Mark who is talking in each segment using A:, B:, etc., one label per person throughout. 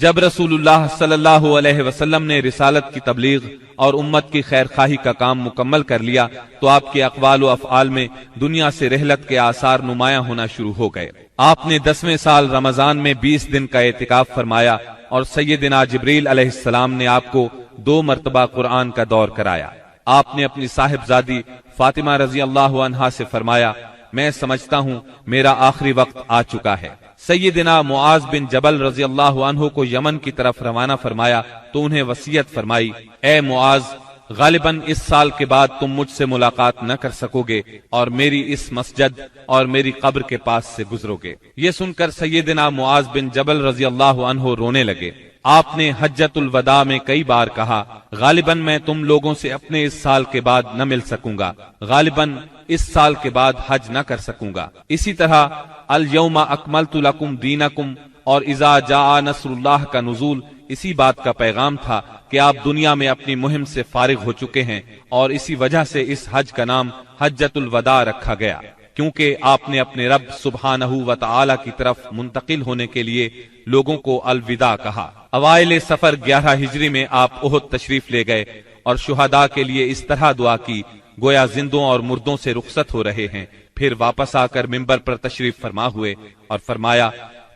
A: جب رسول اللہ صلی اللہ علیہ وسلم نے رسالت کی تبلیغ اور امت کی خیر خواہی کا کام مکمل کر لیا تو آپ کے اقوال و افعال میں دنیا سے رحلت کے آثار نمایاں ہونا شروع ہو گئے۔ آپ نے 10ویں سال رمضان میں 20 دن کا اعتکاف فرمایا اور سیدنا جبریل علیہ السلام نے آپ کو 2 مرتبہ قرآن کا دور کرایا۔ آپ نے اپنی صاحبزادی فاطمہ رضی اللہ عنہا سے فرمایا، میں سمجھتا ہوں میرا آخری وقت آ چکا ہے۔ سیدنا معاذ بن جبل رضی اللہ عنہ کو یمن کی طرف روانہ فرمایا تو انہیں وصیت فرمائی، اے معاذ، غالباً اس سال کے بعد تم مجھ سے ملاقات نہ کر سکو گے اور میری اس مسجد اور میری قبر کے پاس سے گزرو گے۔ یہ سن کر سیدنا معاذ بن جبل رضی اللہ عنہ رونے لگے۔ آپ نے حجۃ الوداع میں کئی بار کہا، غالباً میں تم لوگوں سے اپنے اس سال کے بعد نہ مل سکوں گا، غالباً اس سال کے بعد حج نہ کر سکوں گا۔ اسی طرح الیوم اکملت لکم دینکم اور اذا جاء نصر اللہ کا نزول اسی بات کا پیغام تھا کہ آپ دنیا میں اپنی مہم سے فارغ ہو چکے ہیں، اور اسی وجہ سے اس حج کا نام حجۃ الوداع رکھا گیا، کیونکہ آپ نے اپنے رب سبحانہ و تعالی کی طرف منتقل ہونے کے لیے لوگوں کو الوداع کہا۔ اوائل سفر 11 ہجری میں آپ احد تشریف لے گئے اور شہداء کے لیے اس طرح دعا کی گویا زندوں اور مردوں سے رخصت ہو رہے ہیں۔ پھر واپس آ کر ممبر پر تشریف فرما ہوئے اور فرمایا،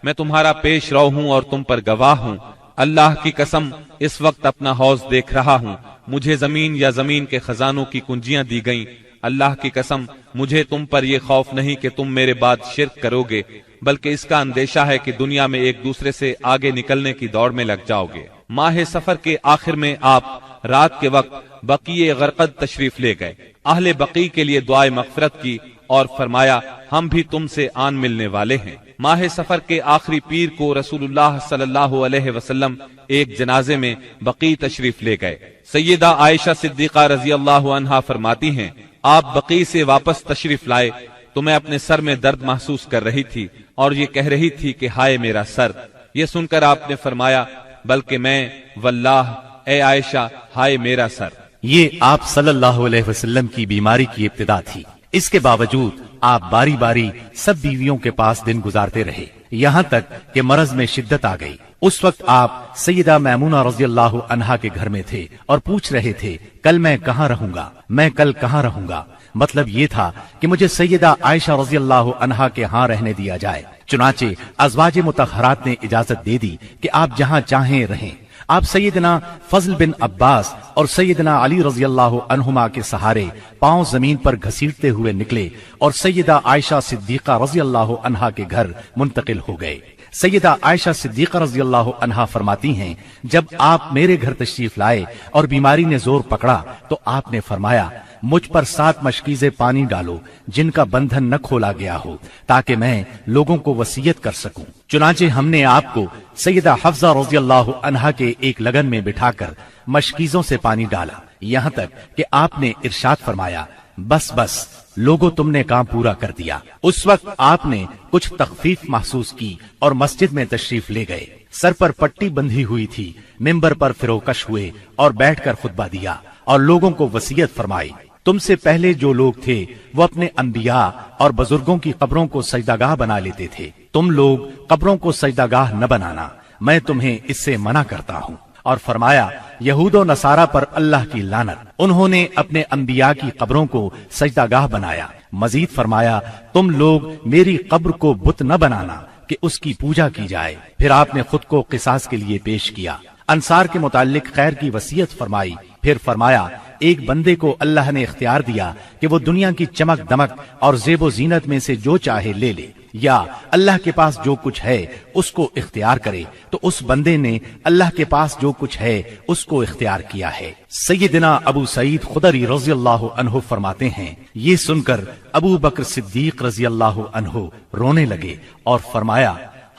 A: میں تمہارا پیش رو ہوں اور تم پر گواہ ہوں، اللہ کی قسم اس وقت اپنا حوض دیکھ رہا ہوں، مجھے زمین یا زمین کے خزانوں کی کنجیاں دی گئیں، اللہ کی قسم مجھے تم پر یہ خوف نہیں کہ تم میرے بعد شرک کرو گے، بلکہ اس کا اندیشہ ہے کہ دنیا میں ایک دوسرے سے آگے نکلنے کی دوڑ میں لگ جاؤ گے۔ ماہ سفر کے آخر میں آپ رات کے وقت بقیع غرقد تشریف لے گئے، اہل بقیع کے لیے دعائے مغفرت کی اور فرمایا، ہم بھی تم سے آن ملنے والے ہیں۔ ماہ سفر کے آخری پیر کو رسول اللہ صلی اللہ علیہ وسلم ایک جنازے میں بقیع تشریف لے گئے۔ سیدہ عائشہ صدیقہ رضی اللہ عنہا فرماتی ہیں، آپ بقیع سے واپس تشریف لائے تو میں اپنے سر میں درد محسوس کر رہی تھی اور یہ کہہ رہی تھی کہ ہائے میرا سر۔ یہ سن کر آپ نے فرمایا، بلکہ میں واللہ اے عائشہ ہائے میرا سر۔
B: یہ آپ صلی اللہ علیہ وسلم کی بیماری کی ابتدا تھی، اس کے باوجود آپ باری باری سب بیویوں کے پاس دن گزارتے رہے، یہاں تک کہ مرض میں شدت آ گئی۔ اس وقت آپ سیدہ میمونہ رضی اللہ عنہا کے گھر میں تھے اور پوچھ رہے تھے، کل میں کہاں رہوں گا، میں کل کہاں رہوں گا؟ مطلب یہ تھا کہ مجھے سیدہ عائشہ رضی اللہ عنہا کے ہاں رہنے دیا جائے۔ چنانچہ ازواج مطہرات نے اجازت دے دی کہ آپ جہاں چاہیں رہیں۔ آپ سیدنا فضل بن عباس اور سیدنا علی رضی اللہ عنہما کے سہارے پاؤں زمین پر گھسیٹتے ہوئے نکلے اور سیدہ عائشہ صدیقہ رضی اللہ عنہا کے گھر منتقل ہو گئے۔ سیدہ عائشہ صدیقہ رضی اللہ عنہا فرماتی ہیں، جب آپ میرے گھر تشریف لائے اور بیماری نے زور پکڑا تو آپ نے فرمایا، مجھ پر 7 مشکیزیں پانی ڈالو جن کا بندھن نہ کھولا گیا ہو تاکہ میں لوگوں کو وصیت کر سکوں۔ چنانچہ ہم نے آپ کو سیدہ حفصہ رضی اللہ عنہا کے ایک لگن میں بٹھا کر مشکیزوں سے پانی ڈالا، یہاں تک کہ آپ نے ارشاد فرمایا، بس بس لوگوں تم نے کام پورا کر دیا۔ اس وقت آپ نے کچھ تخفیف محسوس کی اور مسجد میں تشریف لے گئے، سر پر پٹی بندھی ہوئی تھی، ممبر پر فروکش ہوئے اور بیٹھ کر خطبہ دیا اور لوگوں کو وصیت فرمائی، تم سے پہلے جو لوگ تھے وہ اپنے انبیاء اور بزرگوں کی قبروں کو سجدہ بنا لیتے تھے، تم لوگ قبروں کو سجدہ نہ بنانا، میں تمہیں اس سے منع کرتا ہوں۔ اور فرمایا، یہود و نصارہ پر اللہ کی لعنت، انہوں نے اپنے انبیاء کی قبروں کو سجدہ بنایا۔ مزید فرمایا، تم لوگ میری قبر کو بت نہ بنانا کہ اس کی پوجا کی جائے۔ پھر آپ نے خود کو قصاص کے لیے پیش کیا، انصار کے متعلق خیر کی وصیت فرمائی۔ پھر فرمایا، ایک بندے کو اللہ نے اختیار دیا کہ وہ دنیا کی چمک دمک اور زیب و زینت میں سے جو چاہے لے لے، یا اللہ کے پاس جو کچھ ہے اس کو اختیار کرے، تو اس بندے نے اللہ کے پاس جو کچھ ہے اس کو اختیار کیا ہے۔ سیدنا ابو سعید خدری رضی اللہ عنہ فرماتے ہیں، یہ سن کر ابو بکر صدیق رضی اللہ عنہ رونے لگے اور فرمایا،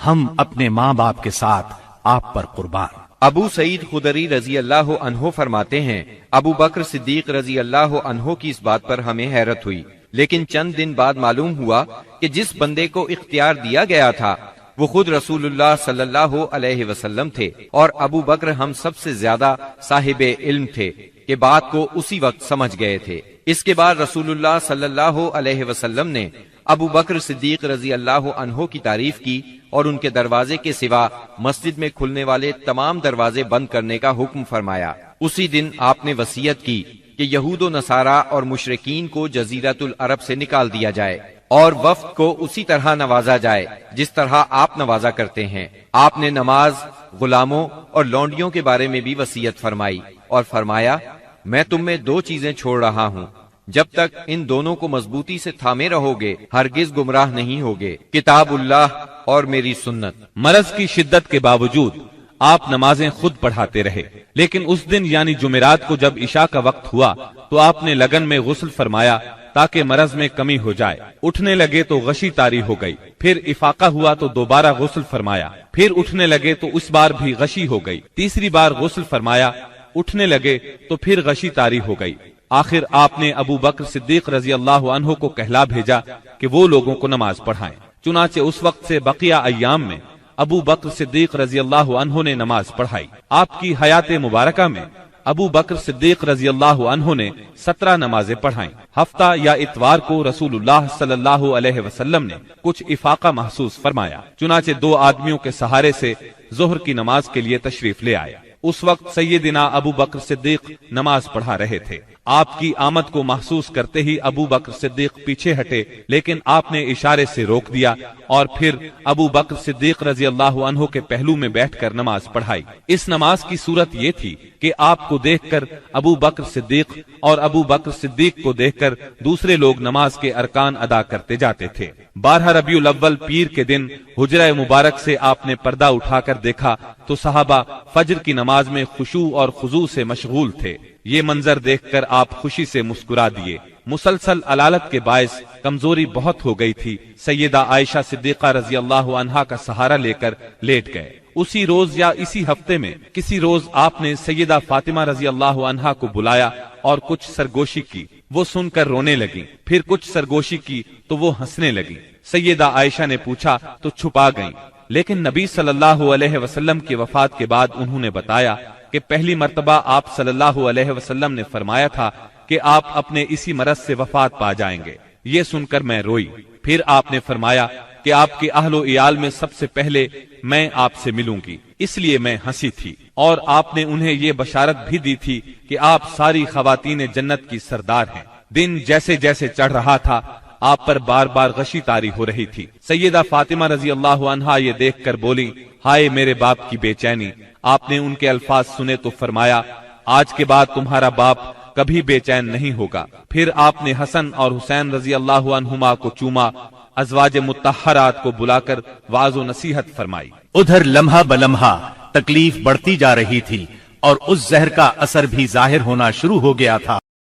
B: ہم اپنے ماں باپ کے ساتھ آپ پر قربان۔
C: ابو سعید خدری رضی اللہ عنہ فرماتے ہیں، ابو بکر صدیق رضی اللہ عنہ کی اس بات پر ہمیں حیرت ہوئی، لیکن چند دن بعد معلوم ہوا کہ جس بندے کو اختیار دیا گیا تھا وہ خود رسول اللہ صلی اللہ علیہ وسلم تھے، اور ابو بکر ہم سب سے زیادہ صاحب علم تھے کہ بات کو اسی وقت سمجھ گئے تھے۔ اس کے بعد رسول اللہ صلی اللہ علیہ وسلم نے ابو بکر صدیق رضی اللہ عنہ کی تعریف کی اور ان کے دروازے کے سوا مسجد میں کھلنے والے تمام دروازے بند کرنے کا حکم فرمایا۔ اسی دن آپ نے وصیت کی کہ یہود و نصارہ اور مشرکین کو جزیرۃ العرب سے نکال دیا جائے اور وفد کو اسی طرح نوازا جائے جس طرح آپ نوازا کرتے ہیں۔ آپ نے نماز، غلاموں اور لونڈیوں کے بارے میں بھی وصیت فرمائی اور فرمایا، میں تم میں دو چیزیں چھوڑ رہا ہوں، جب تک ان دونوں کو مضبوطی سے تھامے رہو گے ہرگز گمراہ نہیں ہوگے، کتاب اللہ اور میری سنت۔
A: مرض کی شدت کے باوجود آپ نمازیں خود پڑھاتے رہے، لیکن اس دن یعنی جمعرات کو جب عشاء کا وقت ہوا تو آپ نے لگن میں غسل فرمایا تاکہ مرض میں کمی ہو جائے۔ اٹھنے لگے تو غشی طاری ہو گئی، پھر افاقہ ہوا تو دوبارہ غسل فرمایا، پھر اٹھنے لگے تو اس بار بھی غشی ہو گئی، تیسری بار غسل فرمایا، اٹھنے لگے تو پھر غشی طاری ہو گئی۔ آخر آپ نے ابو بکر صدیق رضی اللہ عنہ کو کہلا بھیجا کہ وہ لوگوں کو نماز پڑھائیں۔ چنانچہ اس وقت سے بقیہ ایام میں ابو بکر صدیق رضی اللہ عنہ نے نماز پڑھائی۔ آپ کی حیات مبارکہ میں ابو بکر صدیق رضی اللہ عنہ نے 17 نمازیں پڑھائیں۔ ہفتہ یا اتوار کو رسول اللہ صلی اللہ علیہ وسلم نے کچھ افاقہ محسوس فرمایا، چنانچہ 2 آدمیوں کے سہارے سے ظہر کی نماز کے لیے تشریف لے آئے۔ اس وقت سیدنا ابو بکر صدیق نماز پڑھا رہے تھے۔ آپ کی آمد کو محسوس کرتے ہی ابو بکر صدیق پیچھے ہٹے، لیکن آپ نے اشارے سے روک دیا اور پھر ابو بکر صدیق رضی اللہ عنہ کے پہلو میں بیٹھ کر نماز پڑھائی۔ اس نماز کی صورت یہ تھی کہ آپ کو دیکھ کر ابو بکر صدیق اور ابو بکر صدیق کو دیکھ کر دوسرے لوگ نماز کے ارکان ادا کرتے جاتے تھے۔ 12 ربیع الاول پیر کے دن حجرہ مبارک سے آپ نے پردہ اٹھا کر دیکھا تو صحابہ فجر کی نماز میں خشوع اور خضوع سے مشغول تھے۔ یہ منظر دیکھ کر آپ خوشی سے مسکرا دیے۔ مسلسل علالت کے باعث کمزوری بہت ہو گئی تھی۔ سیدہ عائشہ صدیقہ رضی اللہ عنہا کا سہارا لے کر لیٹ گئے۔ اسی روز یا اسی ہفتے میں کسی روز آپ نے سیدہ فاطمہ رضی اللہ عنہا کو بلایا اور کچھ سرگوشی کی، وہ سن کر رونے لگیں، پھر کچھ سرگوشی کی تو وہ ہنسنے لگیں۔ سیدہ عائشہ نے پوچھا تو چھپا گئیں، لیکن نبی صلی اللہ علیہ وسلم کی وفات کے بعد انہوں نے بتایا کہ پہلی مرتبہ آپ صلی اللہ علیہ وسلم نے فرمایا تھا کہ آپ اپنے اسی مرض سے وفات پا جائیں گے۔ یہ سن کر میں روئی۔ پھر آپ نے فرمایا کہ آپ کے اہل و عیال میں سب سے پہلے میں آپ سے ملوں گی، اس لیے میں ہنسی تھی، اور آپ نے انہیں یہ بشارت بھی دی تھی کہ آپ ساری خواتین جنت کی سردار ہیں۔ دن جیسے جیسے چڑھ رہا تھا آپ پر بار بار غشی طاری ہو رہی تھی۔ سیدہ فاطمہ رضی اللہ عنہا یہ دیکھ کر بولی، ہائے میرے باپ کی بے چینی۔ آپ نے ان کے الفاظ سنے تو فرمایا، آج کے بعد تمہارا باپ کبھی بے چین نہیں ہوگا۔ پھر آپ نے حسن اور حسین رضی اللہ عنہما کو چوما، ازواج مطہرات کو بلا کر واعظ و نصیحت فرمائی۔
B: ادھر لمحہ بلمحہ تکلیف بڑھتی جا رہی تھی اور اس زہر کا اثر بھی ظاہر ہونا شروع ہو گیا تھا۔